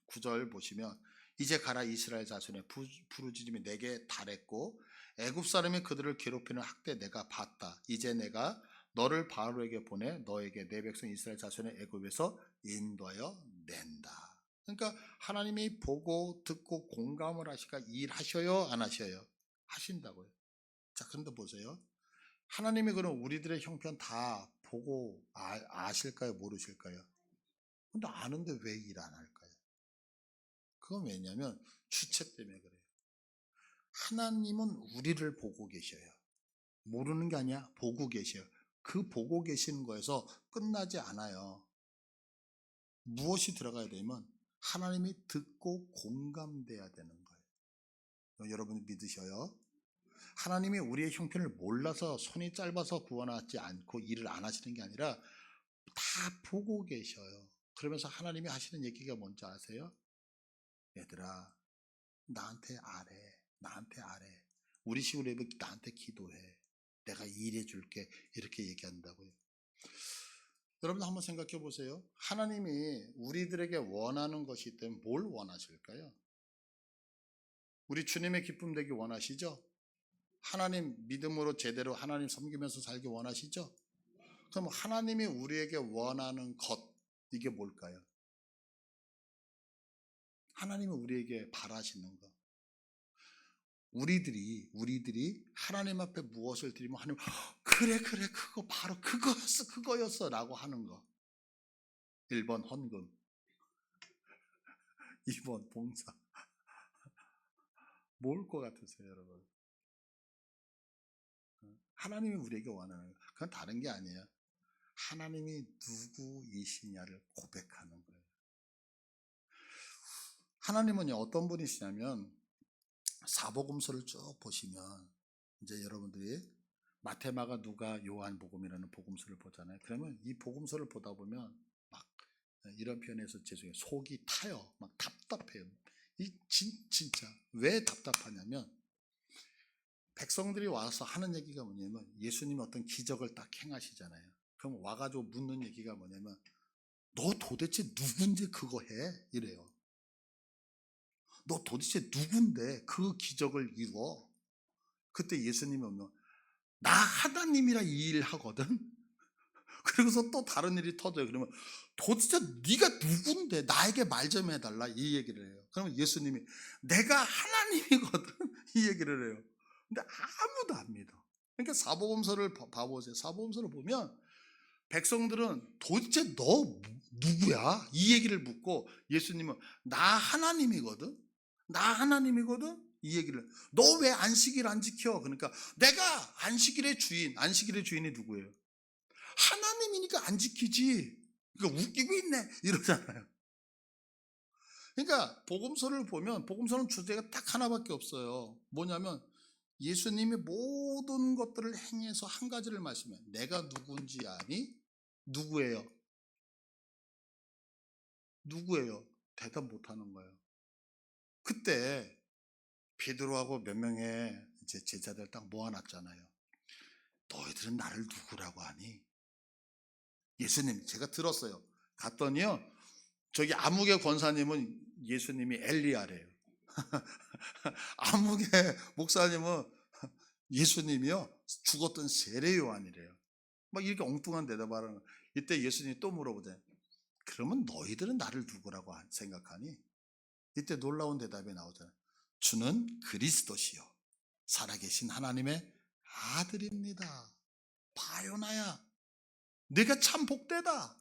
9절 보시면 이제 가라 이스라엘 자손의 부르짖음이 내게 달했고 애굽 사람이 그들을 괴롭히는 학대 내가 봤다. 이제 내가 너를 바로에게 보내 너에게 내 백성 이스라엘 자손의 애굽에서 인도하여 낸다. 그러니까 하나님이 보고 듣고 공감을 하시니까 일하셔요, 안 하셔요? 하신다고요. 자, 그런데 보세요. 하나님이 그럼 우리들의 형편 다 보고 아실까요? 모르실까요? 근데 아는데 왜 일 안 할까요? 그건 왜냐면 주체 때문에 그래요. 하나님은 우리를 보고 계셔요. 모르는 게 아니야. 보고 계셔요. 그 보고 계시는 거에서 끝나지 않아요. 무엇이 들어가야 되면 하나님이 듣고 공감돼야 되는 거예요. 여러분이 믿으셔요? 하나님이 우리의 형편을 몰라서 손이 짧아서 구원하지 않고 일을 안 하시는 게 아니라 다 보고 계셔요. 그러면서 하나님이 하시는 얘기가 뭔지 아세요? 얘들아, 나한테 아래, 나한테 아래. 우리 식으로 해보면 나한테 기도해. 내가 일해 줄게. 이렇게 얘기한다고요. 여러분 한번 생각해 보세요. 하나님이 우리들에게 원하는 것이 있다면 뭘 원하실까요? 우리 주님의 기쁨 되기 원하시죠? 하나님 믿음으로 제대로 하나님 섬기면서 살기 원하시죠? 그럼 하나님이 우리에게 원하는 것, 이게 뭘까요? 하나님이 우리에게 바라시는 것. 우리들이 하나님 앞에 무엇을 드리면 하나님, 그래, 그거 바로 그거였어 라고 하는 거. 1번 헌금, 2번 봉사. 뭘 것 같으세요, 여러분? 하나님이 우리에게 원하는 거. 그건 다른 게 아니에요. 하나님이 누구이시냐를 고백하는 거예요. 하나님은요, 어떤 분이시냐면, 사복음서를 쭉 보시면, 이제 여러분들이 마태, 마가, 누가, 요한 복음이라는 복음서를 보잖아요. 그러면 이 복음서를 보다 보면 막 이런 표현에서 죄송해요. 속이 타요. 막 답답해요. 진짜 왜 답답하냐면 백성들이 와서 하는 얘기가 뭐냐면 예수님이 어떤 기적을 딱 행하시잖아요. 그럼 와가지고 묻는 얘기가 뭐냐면 너 도대체 누군데 그거 해? 이래요. 너 도대체 누군데 그 기적을 이루어? 그때 예수님이 오면 나 하나님이라 이 일 하거든. 그리고서 또 다른 일이 터져요. 그러면 도대체 네가 누군데 나에게 말 좀 해달라 이 얘기를 해요. 그러면 예수님이 내가 하나님이거든 이 얘기를 해요. 근데 아무도 안 믿어. 그러니까 사복음서를 봐보세요. 사복음서를 보면 백성들은 도대체 너 누구야? 이 얘기를 묻고 예수님은 나 하나님이거든. 나 하나님이거든. 이 얘기를 너 왜 안식일 안 지켜? 그러니까 내가 안식일의 주인이 누구예요? 하나님이니까 안 지키지. 그러니까 웃기고 있네 이러잖아요. 그러니까 복음서를 보면 복음서는 주제가 딱 하나밖에 없어요. 뭐냐면 예수님이 모든 것들을 행해서 한 가지를 말씀해요. 내가 누군지 아니? 누구예요? 누구예요? 대답 못하는 거예요. 그때 베드로하고 몇 명의 이제 제자들 딱 모아놨잖아요. 너희들은 나를 누구라고 하니? 예수님, 제가 들었어요. 갔더니요, 저기 아무개 권사님은 예수님이 엘리야래요. 아무개 목사님은 예수님이요 죽었던 세례 요한이래요. 막 이렇게 엉뚱한 대답을 하는 거예요. 이때 예수님이 또 물어보잖아요. 그러면 너희들은 나를 누구라고 생각하니? 이때 놀라운 대답이 나오잖아요. 주는 그리스도시요 살아계신 하나님의 아들입니다. 바요나야, 네가 참 복되다.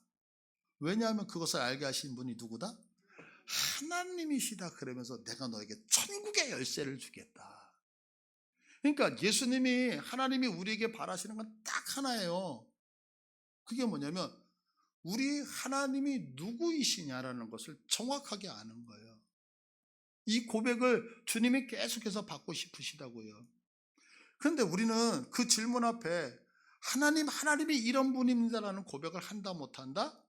왜냐하면 그것을 알게 하신 분이 누구다? 하나님이시다. 그러면서 내가 너에게 천국의 열쇠를 주겠다. 그러니까 예수님이, 하나님이 우리에게 바라시는 건 딱 하나예요. 그게 뭐냐면 우리 하나님이 누구이시냐라는 것을 정확하게 아는 거예요. 이 고백을 주님이 계속해서 받고 싶으시다고요. 그런데 우리는 그 질문 앞에 하나님이 이런 분입니다라는 고백을 한다 못한다?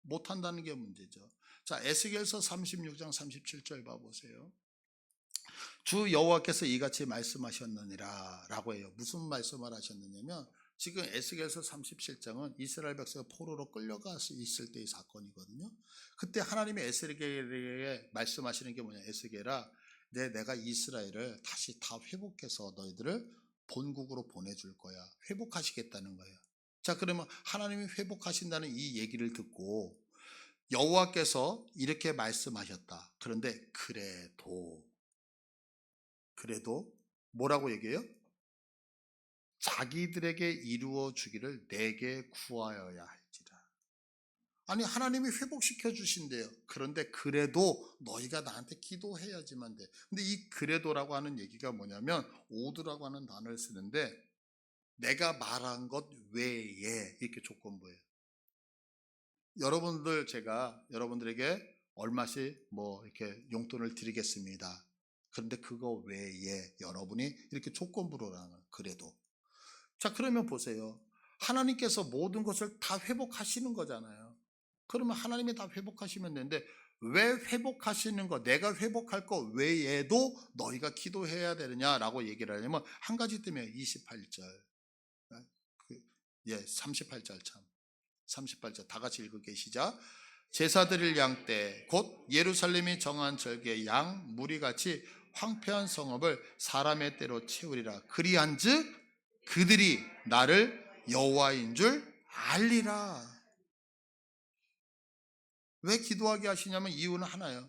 못한다는 게 문제죠. 자, 에스겔서 36장 37절 봐보세요. 주 여호와께서 이같이 말씀하셨느니라 라고 해요. 무슨 말씀을 하셨느냐면 지금 에스겔서 37장은 이스라엘 백성이 포로로 끌려가서 있을 때의 사건이거든요. 그때 하나님이 에스겔에게 말씀하시는 게 뭐냐. 에스겔아, 내가 이스라엘을 다시 다 회복해서 너희들을 본국으로 보내줄 거야. 회복하시겠다는 거예요. 자, 그러면 하나님이 회복하신다는 이 얘기를 듣고 여호와께서 이렇게 말씀하셨다. 그런데 그래도 뭐라고 얘기해요? 자기들에게 이루어 주기를 내게 구하여야 할지라. 아니, 하나님이 회복시켜 주신대요. 그런데 그래도 너희가 나한테 기도해야지만 돼. 근데 이 그래도라고 하는 얘기가 뭐냐면 오두라고 하는 단어를 쓰는데 내가 말한 것 외에 이렇게 조건부예요. 제가 여러분들에게 얼마씩 이렇게 용돈을 드리겠습니다. 그런데 그거 외에 여러분이 이렇게 조건부로라는 거예요. 그래도. 자, 그러면 보세요. 하나님께서 모든 것을 다 회복하시는 거잖아요. 그러면 하나님이 다 회복하시면 되는데 왜 회복하시는 거, 내가 회복할 거 외에도 너희가 기도해야 되느냐라고 얘기를 하냐면 한 가지 때문에 28절. 38절 참. 38절 다 같이 읽을게요. 시작. 제사 드릴 양 때 곧 예루살렘이 정한 절기의 양 무리같이 황폐한 성읍을 사람의 때로 채우리라. 그리한즉 그들이 나를 여호와인 줄 알리라. 왜 기도하게 하시냐면 이유는 하나예요.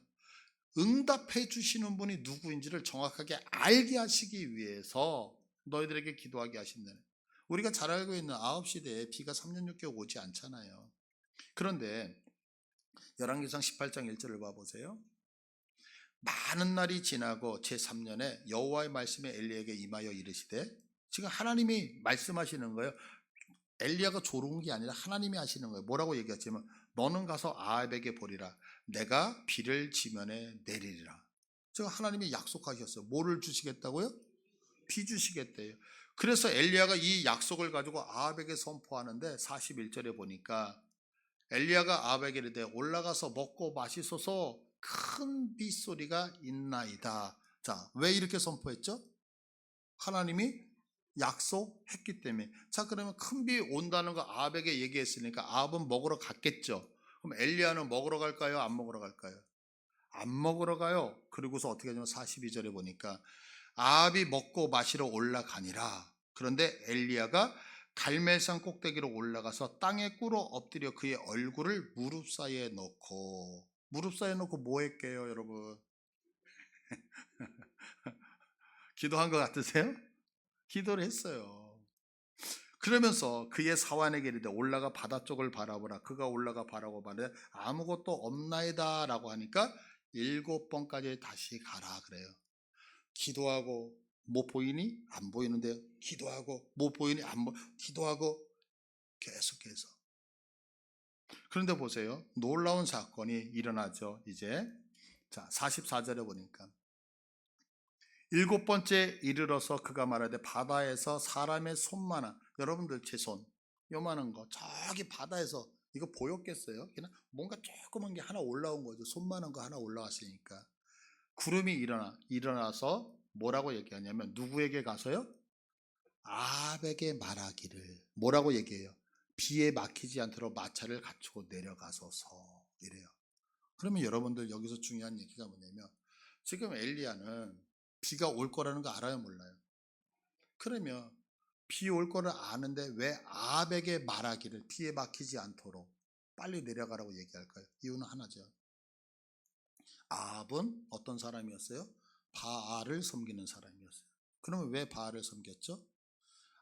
응답해 주시는 분이 누구인지를 정확하게 알게 하시기 위해서 너희들에게 기도하게 하신다는. 우리가 잘 알고 있는 9시대에 비가 3년 6개월 오지 않잖아요. 그런데 열왕기상 18장 1절을 봐보세요. 많은 날이 지나고 제3년에 여호와의 말씀에 엘리야에게 임하여 이르시되, 지금 하나님이 말씀하시는 거예요. 엘리야가 조르는 게 아니라 하나님이 하시는 거예요. 뭐라고 얘기했지만 너는 가서 아합에게 보리라. 내가 비를 지면에 내리리라. 지금 하나님이 약속하셨어요. 뭐를 주시겠다고요? 비 주시겠대요. 그래서 엘리야가 이 약속을 가지고 아합에게 선포하는데 41절에 보니까 엘리야가 아합에게 이르되 올라가서 먹고 마시소서 큰 빗소리가 있나이다. 자, 왜 이렇게 선포했죠? 하나님이 약속했기 때문에. 자, 그러면 큰 비 온다는 거 아합에게 얘기했으니까 아합은 먹으러 갔겠죠. 그럼 엘리야는 먹으러 갈까요? 안 먹으러 갈까요? 안 먹으러 가요. 그리고서 어떻게 하냐면 42절에 보니까 아합이 먹고 마시러 올라가니라. 그런데 엘리야가 갈멜산 꼭대기로 올라가서 땅에 꿇어 엎드려 그의 얼굴을 무릎 사이에 넣고 뭐 했게요, 여러분? 기도한 것 같으세요? 기도를 했어요. 그러면서 그의 사환에게 이르되 올라가 바다 쪽을 바라보라. 그가 올라가 바라고 말해 아무것도 없나이다 라고 하니까 7번까지 다시 가라 그래요. 기도하고 뭐 보이니? 안 보이는데 기도하고 뭐 보이니? 안 기도하고 계속해서. 그런데 보세요. 놀라운 사건이 일어나죠. 이제 자 44절에 보니까 일곱 번째 이르러서 그가 말하되 바다에서 사람의 손만한, 여러분들 제 손 요만한 거 저기 바다에서 이거 보였겠어요? 그냥 뭔가 조그만 게 하나 올라온 거죠. 손만한 거 하나 올라왔으니까 구름이 일어나서 뭐라고 얘기하냐면 누구에게 가서요? 아합에게 말하기를 뭐라고 얘기해요? 비에 막히지 않도록 마차를 갖추고 내려가소서 이래요. 그러면 여러분들 여기서 중요한 얘기가 뭐냐면 지금 엘리야는 비가 올 거라는 거 알아요, 몰라요? 그러면 비 올 거를 아는데 왜 아합에게 말하기를 비에 막히지 않도록 빨리 내려가라고 얘기할까요? 이유는 하나죠. 아합은 어떤 사람이었어요? 바알을 섬기는 사람이었어요. 그러면 왜 바알을 섬겼죠?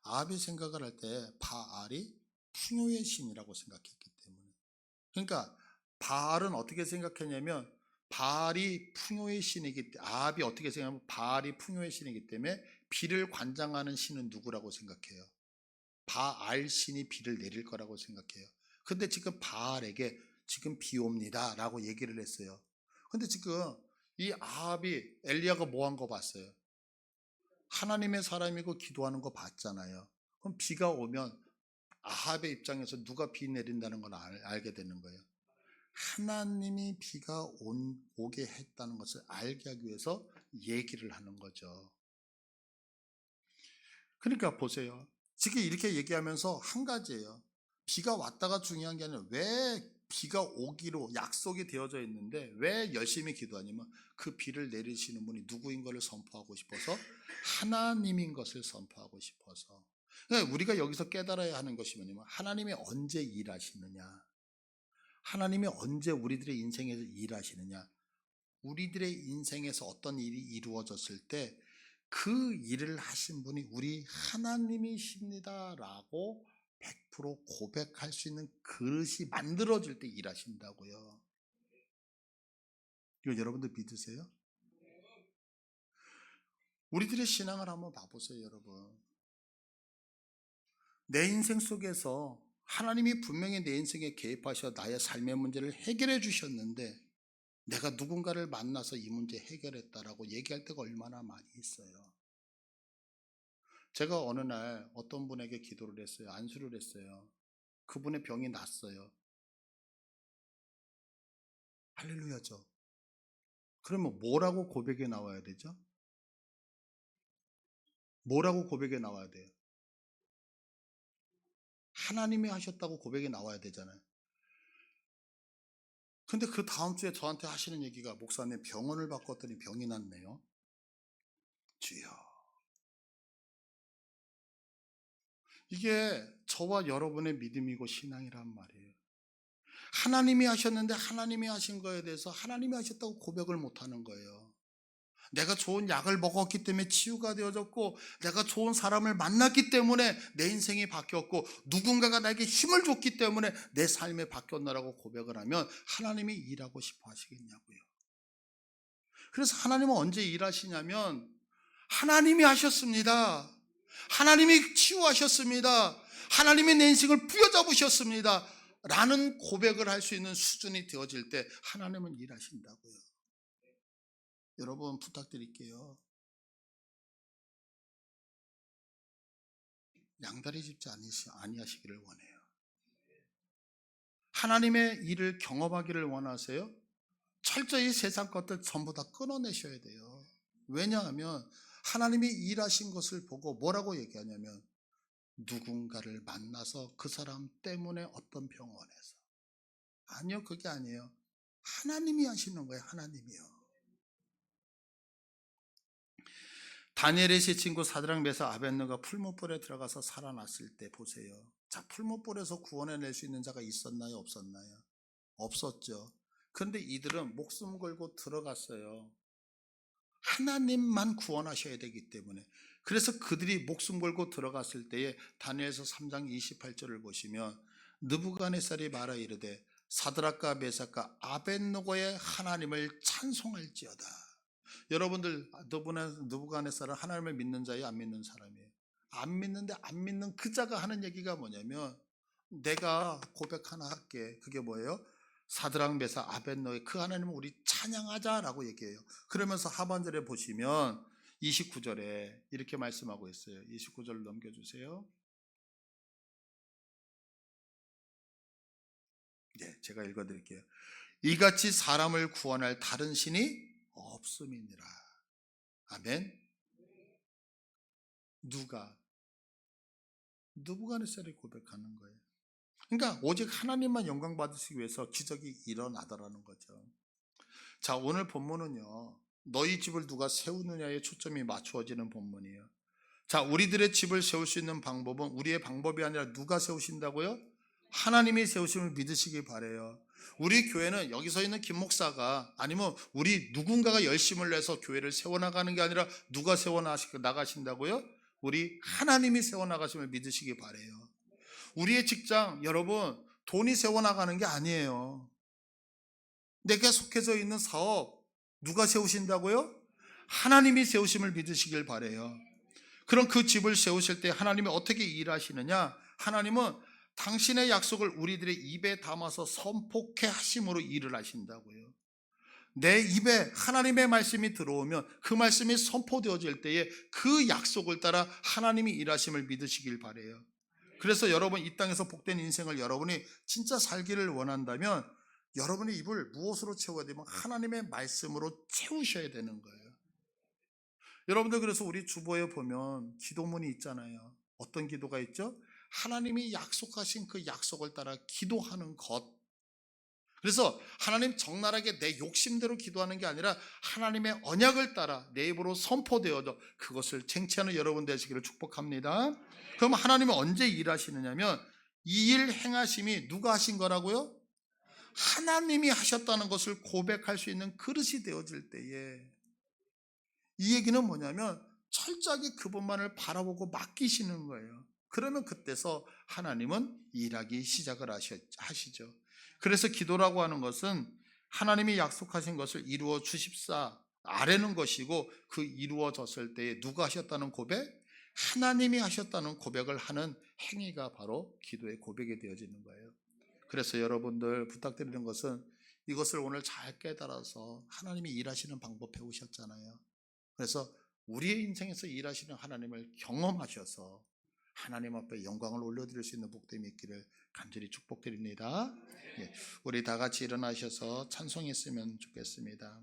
아합이 생각을 할 때 바알이 풍요의 신이라고 생각했기 때문에. 그러니까 바알은 어떻게 생각했냐면 바알이 풍요의 신이기 때문에, 아합이 어떻게 생각하면 바알이 풍요의 신이기 때문에 비를 관장하는 신은 누구라고 생각해요? 바알 신이 비를 내릴 거라고 생각해요. 근데 지금 바알에게 지금 비 옵니다 라고 얘기를 했어요. 근데 지금 이 아합이 엘리야가 뭐 한 거 봤어요? 하나님의 사람이고 기도하는 거 봤잖아요. 그럼 비가 오면 아합의 입장에서 누가 비 내린다는 걸 알게 되는 거예요. 하나님이 비가 오게 했다는 것을 알게 하기 위해서 얘기를 하는 거죠. 그러니까 보세요. 지금 이렇게 얘기하면서 한 가지예요. 비가 왔다가 중요한 게 아니라 왜 비가 오기로 약속이 되어져 있는데 왜 열심히 기도하냐면 그 비를 내리시는 분이 누구인 것을 선포하고 싶어서, 하나님인 것을 선포하고 싶어서. 그러니까 우리가 여기서 깨달아야 하는 것이 뭐냐면 하나님이 언제 일하시느냐, 하나님이 언제 우리들의 인생에서 일하시느냐, 우리들의 인생에서 어떤 일이 이루어졌을 때 그 일을 하신 분이 우리 하나님이십니다 라고 100% 고백할 수 있는 그릇이 만들어질 때 일하신다고요. 이거 여러분들 믿으세요? 우리들의 신앙을 한번 봐보세요, 여러분. 내 인생 속에서 하나님이 분명히 내 인생에 개입하셔 나의 삶의 문제를 해결해 주셨는데 내가 누군가를 만나서 이 문제 해결했다라고 얘기할 때가 얼마나 많이 있어요. 제가 어느 날 어떤 분에게 기도를 했어요. 안수를 했어요. 그분의 병이 났어요. 할렐루야죠. 그러면 뭐라고 고백에 나와야 되죠? 뭐라고 고백에 나와야 돼요? 하나님이 하셨다고 고백에 나와야 되잖아요. 근데 그 다음 주에 저한테 하시는 얘기가 목사님 병원을 바꿨더니 병이 났네요. 주여. 이게 저와 여러분의 믿음이고 신앙이란 말이에요. 하나님이 하셨는데 하나님이 하신 거에 대해서 하나님이 하셨다고 고백을 못하는 거예요. 내가 좋은 약을 먹었기 때문에 치유가 되어졌고 내가 좋은 사람을 만났기 때문에 내 인생이 바뀌었고 누군가가 나에게 힘을 줬기 때문에 내 삶이 바뀌었나라고 고백을 하면 하나님이 일하고 싶어 하시겠냐고요. 그래서 하나님은 언제 일하시냐면 하나님이 하셨습니다. 하나님이 치유하셨습니다. 하나님이 내 인생을 부여잡으셨습니다 라는 고백을 할 수 있는 수준이 되어질 때 하나님은 일하신다고요. 여러분 부탁드릴게요. 양다리 짚지 아니하시기를 원해요. 하나님의 일을 경험하기를 원하세요? 철저히 세상 것들 전부 다 끊어내셔야 돼요. 왜냐하면 하나님이 일하신 것을 보고 뭐라고 얘기하냐면 누군가를 만나서 그 사람 때문에 어떤 병원에서, 아니요, 그게 아니에요. 하나님이 하시는 거예요. 하나님이요. 다니엘의 세 친구 사드락 메삭 아벳느고가 풀무불에 들어가서 살아났을 때 보세요. 자, 풀무불에서 구원해낼 수 있는 자가 있었나요? 없었나요? 없었죠. 그런데 이들은 목숨 걸고 들어갔어요. 하나님만 구원하셔야 되기 때문에. 그래서 그들이 목숨 걸고 들어갔을 때에 다니엘서 3장 28절을 보시면 느부갓네살이 말하 이르되 사드락과 메삭과 아벳느고의 하나님을 찬송할지어다. 여러분들 느부갓네살은 하나님을 믿는 자예요, 안 믿는 사람이에요? 안 믿는데 안 믿는 그 자가 하는 얘기가 뭐냐면 내가 고백 하나 할게. 그게 뭐예요? 사드락 메삭 아벳노의 그 하나님을 우리 찬양하자라고 얘기해요. 그러면서 하반절에 보시면 29절에 이렇게 말씀하고 있어요. 29절 넘겨주세요. 네, 제가 읽어드릴게요. 이같이 사람을 구원할 다른 신이 없음이니라. 아멘. 누부갓네살이 고백하는 거예요. 그러니까 오직 하나님만 영광 받으시기 위해서 기적이 일어나더라는 거죠. 자, 오늘 본문은요, 너희 집을 누가 세우느냐에 초점이 맞추어지는 본문이에요. 자, 우리들의 집을 세울 수 있는 방법은 우리의 방법이 아니라 누가 세우신다고요? 하나님이 세우심을 믿으시기 바래요. 우리 교회는 여기서 있는 김 목사가 아니면 우리 누군가가 열심을 내서 교회를 세워나가는 게 아니라 누가 세워나가신다고요? 우리 하나님이 세워나가심을 믿으시기 바래요. 우리의 직장, 여러분, 돈이 세워나가는 게 아니에요. 내가 속해져 있는 사업, 누가 세우신다고요? 하나님이 세우심을 믿으시길 바래요. 그럼 그 집을 세우실 때 하나님이 어떻게 일하시느냐? 하나님은 당신의 약속을 우리들의 입에 담아서 선포케 하심으로 일을 하신다고요. 내 입에 하나님의 말씀이 들어오면 그 말씀이 선포되어질 때에 그 약속을 따라 하나님이 일하심을 믿으시길 바래요. 그래서 여러분 이 땅에서 복된 인생을 여러분이 진짜 살기를 원한다면 여러분의 입을 무엇으로 채워야 되면 하나님의 말씀으로 채우셔야 되는 거예요. 여러분들 그래서 우리 주보에 보면 기도문이 있잖아요. 어떤 기도가 있죠? 하나님이 약속하신 그 약속을 따라 기도하는 것. 그래서 하나님 적나라하게 내 욕심대로 기도하는 게 아니라 하나님의 언약을 따라 내 입으로 선포되어져 그것을 쟁취하는 여러분 되시기를 축복합니다. 그럼 하나님은 언제 일하시느냐면 이 일 행하심이 누가 하신 거라고요? 하나님이 하셨다는 것을 고백할 수 있는 그릇이 되어질 때에 이 얘기는 뭐냐면 철저하게 그분만을 바라보고 맡기시는 거예요. 그러면 그때서 하나님은 일하기 시작을 하시죠. 그래서 기도라고 하는 것은 하나님이 약속하신 것을 이루어 주십사 아뢰는 것이고 그 이루어졌을 때에 누가 하셨다는 고백? 하나님이 하셨다는 고백을 하는 행위가 바로 기도의 고백이 되어지는 거예요. 그래서 여러분들 부탁드리는 것은 이것을 오늘 잘 깨달아서 하나님이 일하시는 방법 배우셨잖아요. 그래서 우리의 인생에서 일하시는 하나님을 경험하셔서 하나님 앞에 영광을 올려드릴 수 있는 복됨이 있기를 간절히 축복드립니다. 우리 다 같이 일어나셔서 찬송했으면 좋겠습니다.